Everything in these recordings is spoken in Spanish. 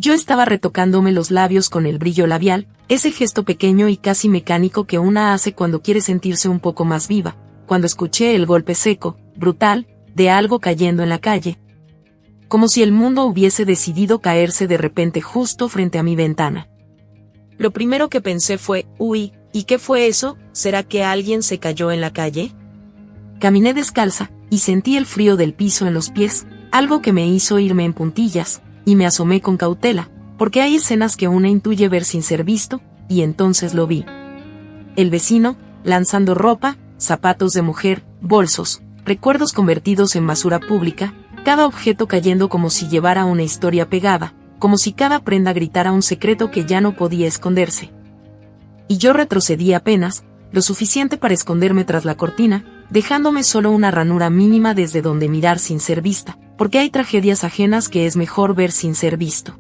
Yo estaba retocándome los labios con el brillo labial, ese gesto pequeño y casi mecánico que una hace cuando quiere sentirse un poco más viva, cuando escuché el golpe seco, brutal, de algo cayendo en la calle. Como si el mundo hubiese decidido caerse de repente justo frente a mi ventana. Lo primero que pensé fue, uy, ¿y qué fue eso? ¿Será que alguien se cayó en la calle? Caminé descalza, y sentí el frío del piso en los pies, algo que me hizo irme en puntillas, y me asomé con cautela, porque hay escenas que uno intuye ver sin ser visto, y entonces lo vi. El vecino, lanzando ropa, zapatos de mujer, bolsos, recuerdos convertidos en basura pública, cada objeto cayendo como si llevara una historia pegada, como si cada prenda gritara un secreto que ya no podía esconderse. Y yo retrocedí apenas, lo suficiente para esconderme tras la cortina, dejándome solo una ranura mínima desde donde mirar sin ser vista, porque hay tragedias ajenas que es mejor ver sin ser visto.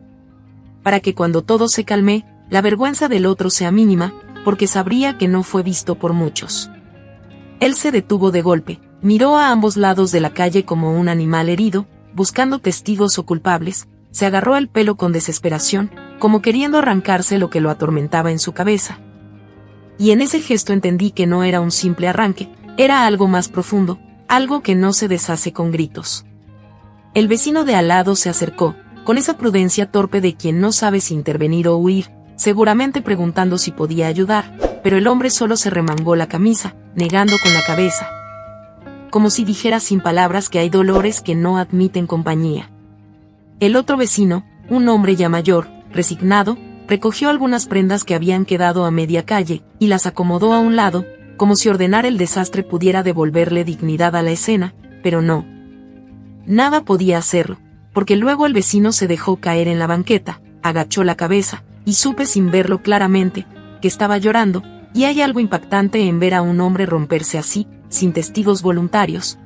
Para que cuando todo se calme, la vergüenza del otro sea mínima, porque sabría que no fue visto por muchos. Él se detuvo de golpe, miró a ambos lados de la calle como un animal herido, buscando testigos o culpables, se agarró el pelo con desesperación, como queriendo arrancarse lo que lo atormentaba en su cabeza. Y en ese gesto entendí que no era un simple arranque, era algo más profundo, algo que no se deshace con gritos. El vecino de al lado se acercó, con esa prudencia torpe de quien no sabe si intervenir o huir, seguramente preguntando si podía ayudar, pero el hombre solo se remangó la camisa, negando con la cabeza. Como si dijera sin palabras que hay dolores que no admiten compañía. El otro vecino, un hombre ya mayor, resignado, recogió algunas prendas que habían quedado a media calle, y las acomodó a un lado, como si ordenar el desastre pudiera devolverle dignidad a la escena, pero no. Nada podía hacerlo, porque luego el vecino se dejó caer en la banqueta, agachó la cabeza, y supe sin verlo claramente, que estaba llorando, y hay algo impactante en ver a un hombre romperse así, sin testigos voluntarios.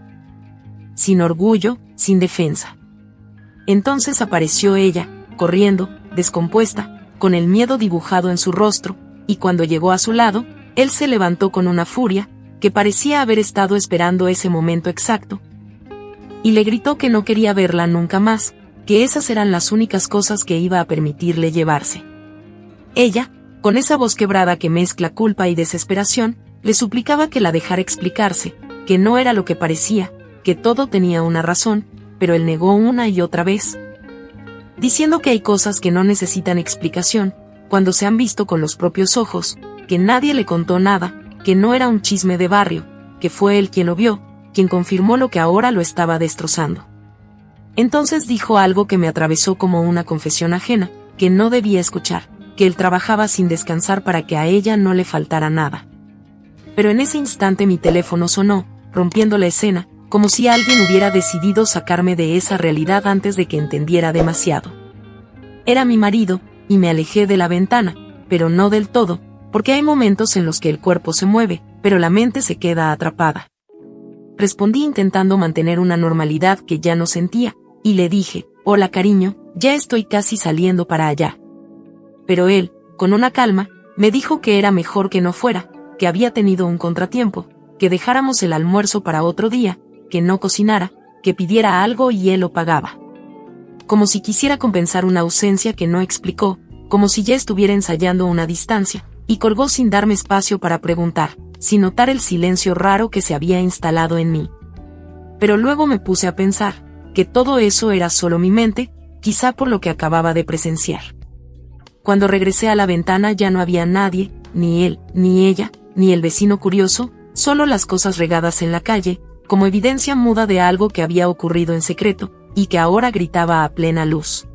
Sin orgullo, sin defensa. Entonces apareció ella, corriendo, descompuesta, con el miedo dibujado en su rostro, y cuando llegó a su lado, él se levantó con una furia, que parecía haber estado esperando ese momento exacto, y le gritó que no quería verla nunca más, que esas eran las únicas cosas que iba a permitirle llevarse. Ella, con esa voz quebrada que mezcla culpa y desesperación, le suplicaba que la dejara explicarse, que no era lo que parecía, que todo tenía una razón, pero él negó una y otra vez, diciendo que hay cosas que no necesitan explicación, cuando se han visto con los propios ojos, que nadie le contó nada, que no era un chisme de barrio, que fue él quien lo vio, quien confirmó lo que ahora lo estaba destrozando. Entonces dijo algo que me atravesó como una confesión ajena, que no debía escuchar, que él trabajaba sin descansar para que a ella no le faltara nada. Pero en ese instante mi teléfono sonó, rompiendo la escena, como si alguien hubiera decidido sacarme de esa realidad antes de que entendiera demasiado. Era mi marido, y me alejé de la ventana, pero no del todo, porque hay momentos en los que el cuerpo se mueve, pero la mente se queda atrapada. Respondí intentando mantener una normalidad que ya no sentía, y le dije, hola cariño, ya estoy casi saliendo para allá. Pero él, con una calma, me dijo que era mejor que no fuera, que había tenido un contratiempo, que dejáramos el almuerzo para otro día, que no cocinara, que pidiera algo y él lo pagaba. Como si quisiera compensar una ausencia que no explicó, como si ya estuviera ensayando una distancia, y colgó sin darme espacio para preguntar, sin notar el silencio raro que se había instalado en mí. Pero luego me puse a pensar, que todo eso era solo mi mente, quizá por lo que acababa de presenciar. Cuando regresé a la ventana ya no había nadie, ni él, ni ella, ni el vecino curioso, solo las cosas regadas en la calle, como evidencia muda de algo que había ocurrido en secreto, y que ahora gritaba a plena luz.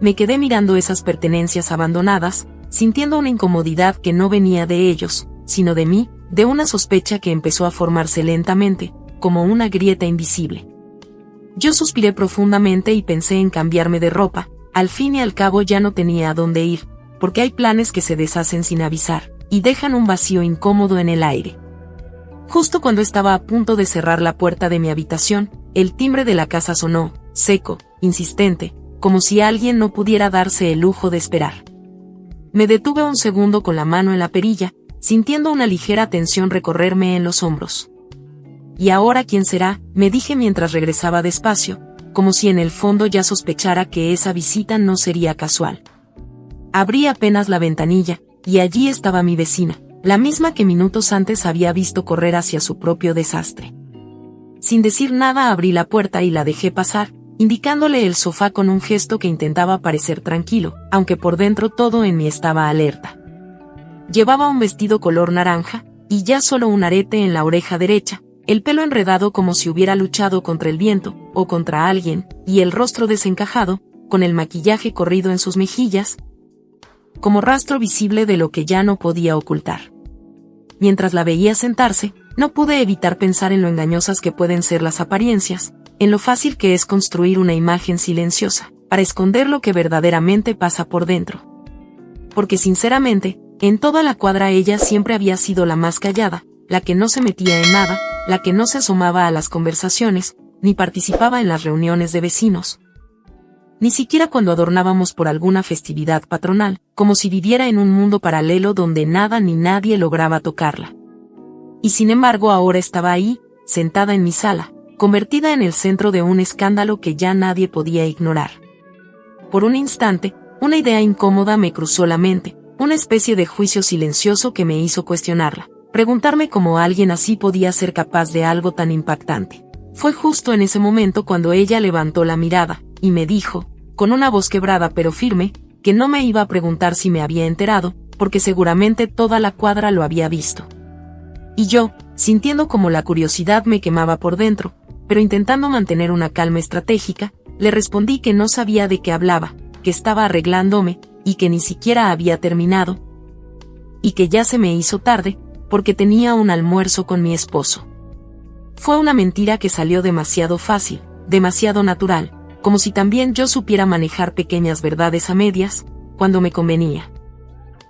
Me quedé mirando esas pertenencias abandonadas, sintiendo una incomodidad que no venía de ellos, sino de mí, de una sospecha que empezó a formarse lentamente, como una grieta invisible. Yo suspiré profundamente y pensé en cambiarme de ropa, al fin y al cabo ya no tenía a dónde ir, porque hay planes que se deshacen sin avisar, y dejan un vacío incómodo en el aire. Justo cuando estaba a punto de cerrar la puerta de mi habitación, el timbre de la casa sonó, seco, insistente, como si alguien no pudiera darse el lujo de esperar. Me detuve un segundo con la mano en la perilla, sintiendo una ligera tensión recorrerme en los hombros. ¿Y ahora quién será?, me dije mientras regresaba despacio, como si en el fondo ya sospechara que esa visita no sería casual. Abrí apenas la ventanilla, y allí estaba mi vecina, la misma que minutos antes había visto correr hacia su propio desastre. Sin decir nada abrí la puerta y la dejé pasar, indicándole el sofá con un gesto que intentaba parecer tranquilo, aunque por dentro todo en mí estaba alerta. Llevaba un vestido color naranja, y ya solo un arete en la oreja derecha, el pelo enredado como si hubiera luchado contra el viento, o contra alguien, y el rostro desencajado, con el maquillaje corrido en sus mejillas, como rastro visible de lo que ya no podía ocultar. Mientras la veía sentarse, no pude evitar pensar en lo engañosas que pueden ser las apariencias, en lo fácil que es construir una imagen silenciosa, para esconder lo que verdaderamente pasa por dentro. Porque sinceramente, en toda la cuadra ella siempre había sido la más callada, la que no se metía en nada, la que no se asomaba a las conversaciones, ni participaba en las reuniones de vecinos. Ni siquiera cuando adornábamos por alguna festividad patronal, como si viviera en un mundo paralelo donde nada ni nadie lograba tocarla. Y sin embargo ahora estaba ahí, sentada en mi sala, convertida en el centro de un escándalo que ya nadie podía ignorar. Por un instante, una idea incómoda me cruzó la mente, una especie de juicio silencioso que me hizo cuestionarla, preguntarme cómo alguien así podía ser capaz de algo tan impactante. Fue justo en ese momento cuando ella levantó la mirada, y me dijo, con una voz quebrada pero firme, que no me iba a preguntar si me había enterado, porque seguramente toda la cuadra lo había visto. Y yo, sintiendo como la curiosidad me quemaba por dentro, pero intentando mantener una calma estratégica, le respondí que no sabía de qué hablaba, que estaba arreglándome, y que ni siquiera había terminado, y que ya se me hizo tarde, porque tenía un almuerzo con mi esposo. Fue una mentira que salió demasiado fácil, demasiado natural, como si también yo supiera manejar pequeñas verdades a medias, cuando me convenía.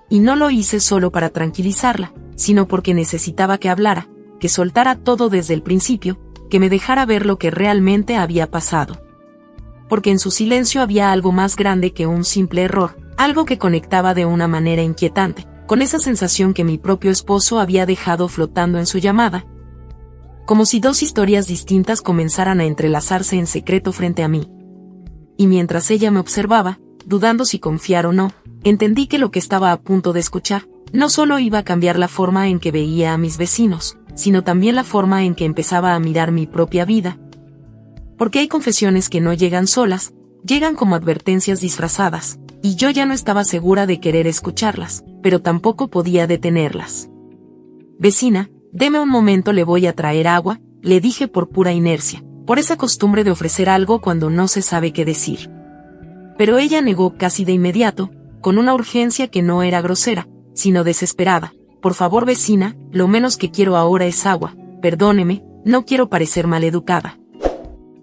Y no lo hice solo para tranquilizarla, sino porque necesitaba que hablara, que soltara todo desde el principio, que me dejara ver lo que realmente había pasado. Porque en su silencio había algo más grande que un simple error, algo que conectaba de una manera inquietante, con esa sensación que mi propio esposo había dejado flotando en su llamada. Como si dos historias distintas comenzaran a entrelazarse en secreto frente a mí. Y mientras ella me observaba, dudando si confiar o no, entendí que lo que estaba a punto de escuchar, no solo iba a cambiar la forma en que veía a mis vecinos, sino también la forma en que empezaba a mirar mi propia vida. Porque hay confesiones que no llegan solas, llegan como advertencias disfrazadas, y yo ya no estaba segura de querer escucharlas, pero tampoco podía detenerlas. Vecina, deme un momento, le voy a traer agua, le dije por pura inercia, por esa costumbre de ofrecer algo cuando no se sabe qué decir. Pero ella negó casi de inmediato, con una urgencia que no era grosera, sino desesperada. Por favor vecina, lo menos que quiero ahora es agua, perdóneme, no quiero parecer maleducada.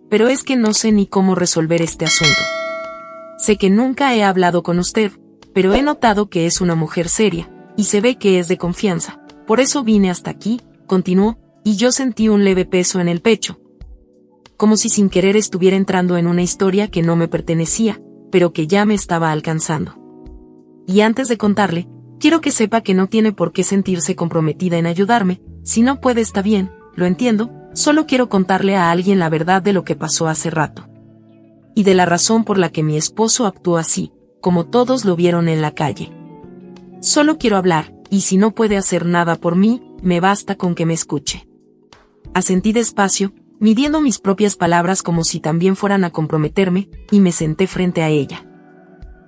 Pero es que no sé ni cómo resolver este asunto. Sé que nunca he hablado con usted, pero he notado que es una mujer seria, y se ve que es de confianza. Por eso vine hasta aquí, continuó, y yo sentí un leve peso en el pecho. Como si sin querer estuviera entrando en una historia que no me pertenecía, pero que ya me estaba alcanzando. Y antes de contarle, quiero que sepa que no tiene por qué sentirse comprometida en ayudarme, si no puede está bien, lo entiendo, solo quiero contarle a alguien la verdad de lo que pasó hace rato. Y de la razón por la que mi esposo actuó así, como todos lo vieron en la calle. Solo quiero hablar, y si no puede hacer nada por mí, me basta con que me escuche. Asentí despacio, midiendo mis propias palabras como si también fueran a comprometerme, y me senté frente a ella.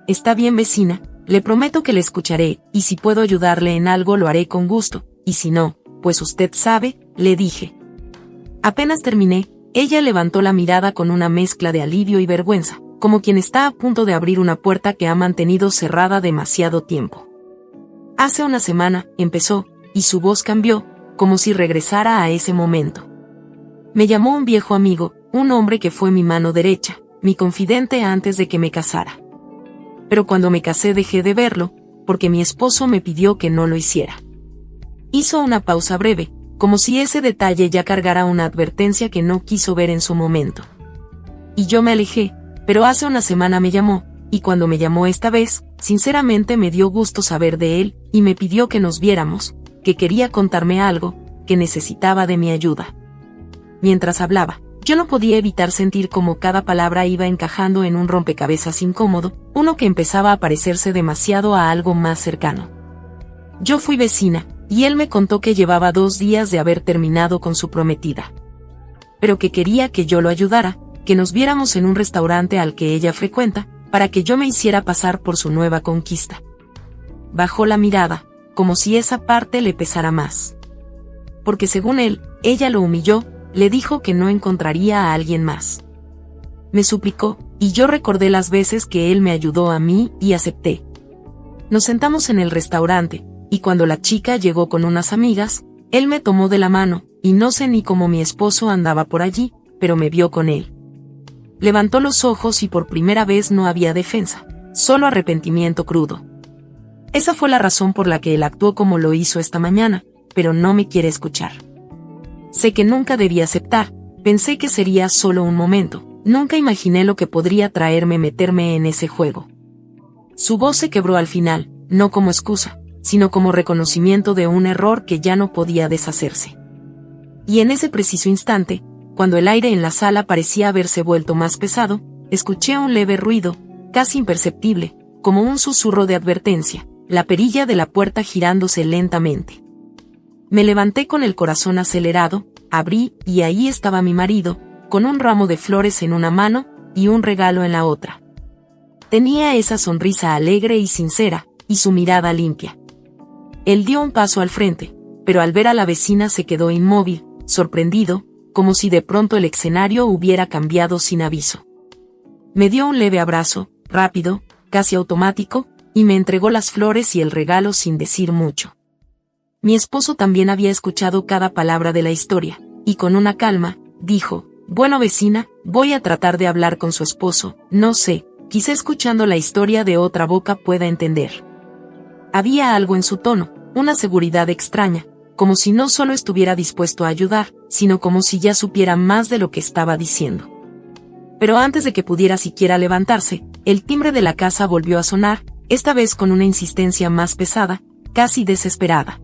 Está bien vecina, le prometo que le escucharé, y si puedo ayudarle en algo lo haré con gusto, y si no, pues usted sabe, le dije. Apenas terminé, ella levantó la mirada con una mezcla de alivio y vergüenza, como quien está a punto de abrir una puerta que ha mantenido cerrada demasiado tiempo. Hace una semana, empezó, y su voz cambió, como si regresara a ese momento. Me llamó un viejo amigo, un hombre que fue mi mano derecha, mi confidente antes de que me casara. Pero cuando me casé dejé de verlo, porque mi esposo me pidió que no lo hiciera. Hizo una pausa breve, como si ese detalle ya cargara una advertencia que no quiso ver en su momento. Y yo me alejé, pero hace una semana me llamó, y cuando me llamó esta vez, sinceramente me dio gusto saber de él, y me pidió que nos viéramos, que quería contarme algo, que necesitaba de mi ayuda. Mientras hablaba, Yo no podía evitar sentir como cada palabra iba encajando en un rompecabezas incómodo, uno que empezaba a parecerse demasiado a algo más cercano. Yo fui vecina, y él me contó que llevaba 2 días de haber terminado con su prometida. Pero que quería que yo lo ayudara, que nos viéramos en un restaurante al que ella frecuenta, para que yo me hiciera pasar por su nueva conquista. Bajó la mirada, como si esa parte le pesara más. Porque según él, ella lo humilló, le dijo que no encontraría a alguien más. Me suplicó, y yo recordé las veces que él me ayudó a mí y acepté. Nos sentamos en el restaurante, y cuando la chica llegó con unas amigas, él me tomó de la mano, y no sé ni cómo mi esposo andaba por allí, pero me vio con él. Levantó los ojos y por primera vez no había defensa, solo arrepentimiento crudo. Esa fue la razón por la que él actuó como lo hizo esta mañana, pero no me quiere escuchar. Sé que nunca debí aceptar, pensé que sería solo un momento, nunca imaginé lo que podría traerme meterme en ese juego. Su voz se quebró al final, no como excusa, sino como reconocimiento de un error que ya no podía deshacerse. Y en ese preciso instante, cuando el aire en la sala parecía haberse vuelto más pesado, escuché un leve ruido, casi imperceptible, como un susurro de advertencia, la perilla de la puerta girándose lentamente. Me levanté con el corazón acelerado, abrí, y ahí estaba mi marido, con un ramo de flores en una mano, y un regalo en la otra. Tenía esa sonrisa alegre y sincera, y su mirada limpia. Él dio un paso al frente, pero al ver a la vecina se quedó inmóvil, sorprendido, como si de pronto el escenario hubiera cambiado sin aviso. Me dio un leve abrazo, rápido, casi automático, y me entregó las flores y el regalo sin decir mucho. Mi esposo también había escuchado cada palabra de la historia, y con una calma, dijo, «Bueno vecina, voy a tratar de hablar con su esposo, no sé, quizá escuchando la historia de otra boca pueda entender». Había algo en su tono, una seguridad extraña, como si no solo estuviera dispuesto a ayudar, sino como si ya supiera más de lo que estaba diciendo. Pero antes de que pudiera siquiera levantarse, el timbre de la casa volvió a sonar, esta vez con una insistencia más pesada, casi desesperada.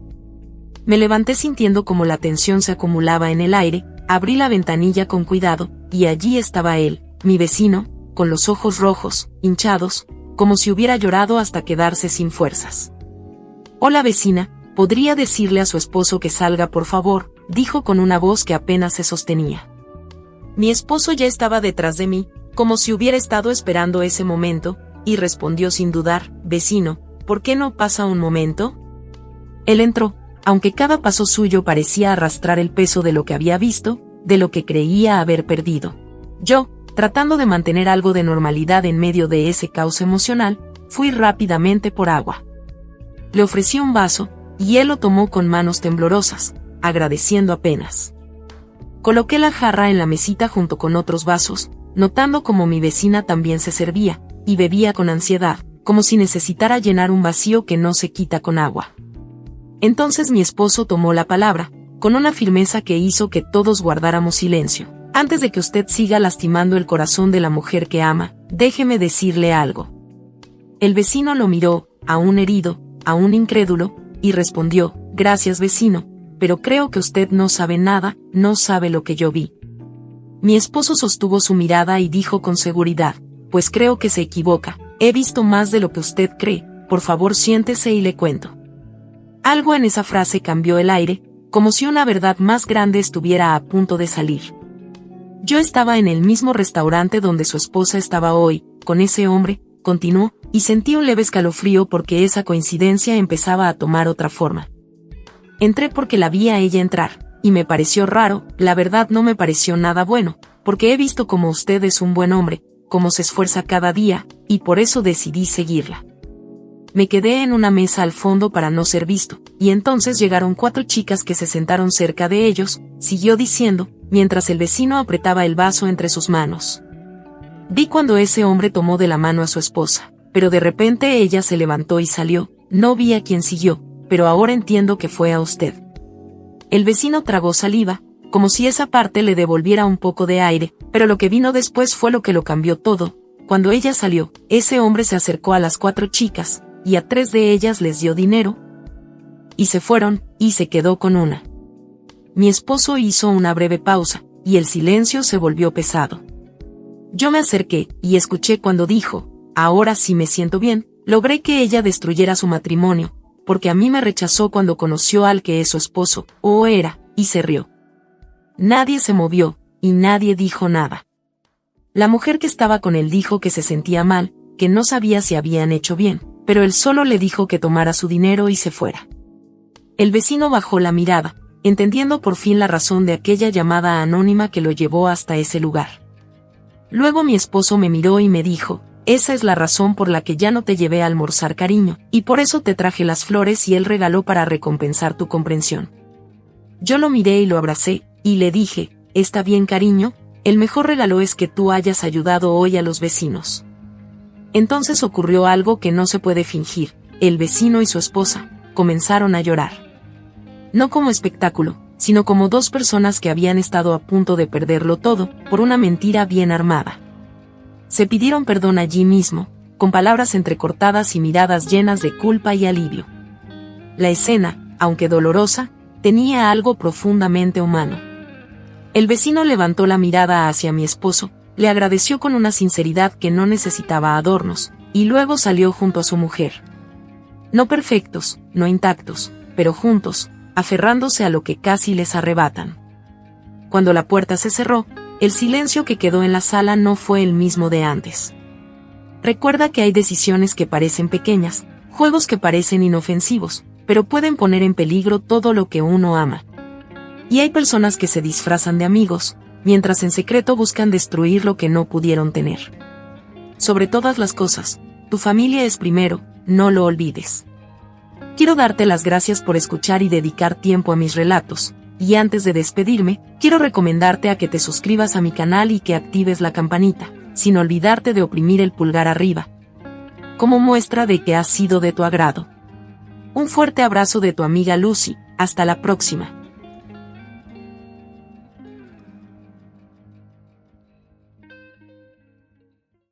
Me levanté sintiendo como la tensión se acumulaba en el aire, abrí la ventanilla con cuidado, y allí estaba él, mi vecino, con los ojos rojos, hinchados, como si hubiera llorado hasta quedarse sin fuerzas. «Hola vecina, ¿podría decirle a su esposo que salga por favor?», dijo con una voz que apenas se sostenía. Mi esposo ya estaba detrás de mí, como si hubiera estado esperando ese momento, y respondió sin dudar, «Vecino, ¿por qué no pasa un momento?». Él entró, aunque cada paso suyo parecía arrastrar el peso de lo que había visto, de lo que creía haber perdido. Yo, tratando de mantener algo de normalidad en medio de ese caos emocional, fui rápidamente por agua. Le ofrecí un vaso, y él lo tomó con manos temblorosas, agradeciendo apenas. Coloqué la jarra en la mesita junto con otros vasos, notando como mi vecina también se servía, y bebía con ansiedad, como si necesitara llenar un vacío que no se quita con agua. Entonces mi esposo tomó la palabra, con una firmeza que hizo que todos guardáramos silencio. «Antes de que usted siga lastimando el corazón de la mujer que ama, déjeme decirle algo». El vecino lo miró, aún herido, aún incrédulo, y respondió, «Gracias vecino, pero creo que usted no sabe nada, no sabe lo que yo vi». Mi esposo sostuvo su mirada y dijo con seguridad, «Pues creo que se equivoca, he visto más de lo que usted cree, por favor siéntese y le cuento». Algo en esa frase cambió el aire, como si una verdad más grande estuviera a punto de salir. Yo estaba en el mismo restaurante donde su esposa estaba hoy, con ese hombre, continuó, y sentí un leve escalofrío porque esa coincidencia empezaba a tomar otra forma. Entré porque la vi a ella entrar, y me pareció raro, la verdad no me pareció nada bueno, porque he visto cómo usted es un buen hombre, cómo se esfuerza cada día, y por eso decidí seguirla. Me quedé en una mesa al fondo para no ser visto, y entonces llegaron 4 chicas que se sentaron cerca de ellos, siguió diciendo, mientras el vecino apretaba el vaso entre sus manos. Vi cuando ese hombre tomó de la mano a su esposa, pero de repente ella se levantó y salió, no vi a quién siguió, pero ahora entiendo que fue a usted. El vecino tragó saliva, como si esa parte le devolviera un poco de aire, pero lo que vino después fue lo que lo cambió todo. Cuando ella salió, ese hombre se acercó a las 4 chicas, y a 3 de ellas les dio dinero, y se fueron, y se quedó con una. Mi esposo hizo una breve pausa, y el silencio se volvió pesado. Yo me acerqué, y escuché cuando dijo, ahora sí me siento bien. Logré que ella destruyera su matrimonio, porque a mí me rechazó cuando conoció al que es su esposo, o era, y se rió. Nadie se movió, y nadie dijo nada. La mujer que estaba con él dijo que se sentía mal, que no sabía si habían hecho bien, pero él solo le dijo que tomara su dinero y se fuera. El vecino bajó la mirada, entendiendo por fin la razón de aquella llamada anónima que lo llevó hasta ese lugar. Luego mi esposo me miró y me dijo, esa es la razón por la que ya no te llevé a almorzar, cariño, y por eso te traje las flores y el regalo para recompensar tu comprensión. Yo lo miré y lo abracé, y le dije, está bien, cariño, el mejor regalo es que tú hayas ayudado hoy a los vecinos. Entonces ocurrió algo que no se puede fingir, el vecino y su esposa comenzaron a llorar. No como espectáculo, sino como dos personas que habían estado a punto de perderlo todo, por una mentira bien armada. Se pidieron perdón allí mismo, con palabras entrecortadas y miradas llenas de culpa y alivio. La escena, aunque dolorosa, tenía algo profundamente humano. El vecino levantó la mirada hacia mi esposo, le agradeció con una sinceridad que no necesitaba adornos, y luego salió junto a su mujer. No perfectos, no intactos, pero juntos, aferrándose a lo que casi les arrebatan. Cuando la puerta se cerró, el silencio que quedó en la sala no fue el mismo de antes. Recuerda que hay decisiones que parecen pequeñas, juegos que parecen inofensivos, pero pueden poner en peligro todo lo que uno ama. Y hay personas que se disfrazan de amigos, mientras en secreto buscan destruir lo que no pudieron tener. Sobre todas las cosas, tu familia es primero, no lo olvides. Quiero darte las gracias por escuchar y dedicar tiempo a mis relatos. Y antes de despedirme, quiero recomendarte a que te suscribas a mi canal y que actives la campanita, sin olvidarte de oprimir el pulgar arriba, como muestra de que ha sido de tu agrado. Un fuerte abrazo de tu amiga Lucy, hasta la próxima.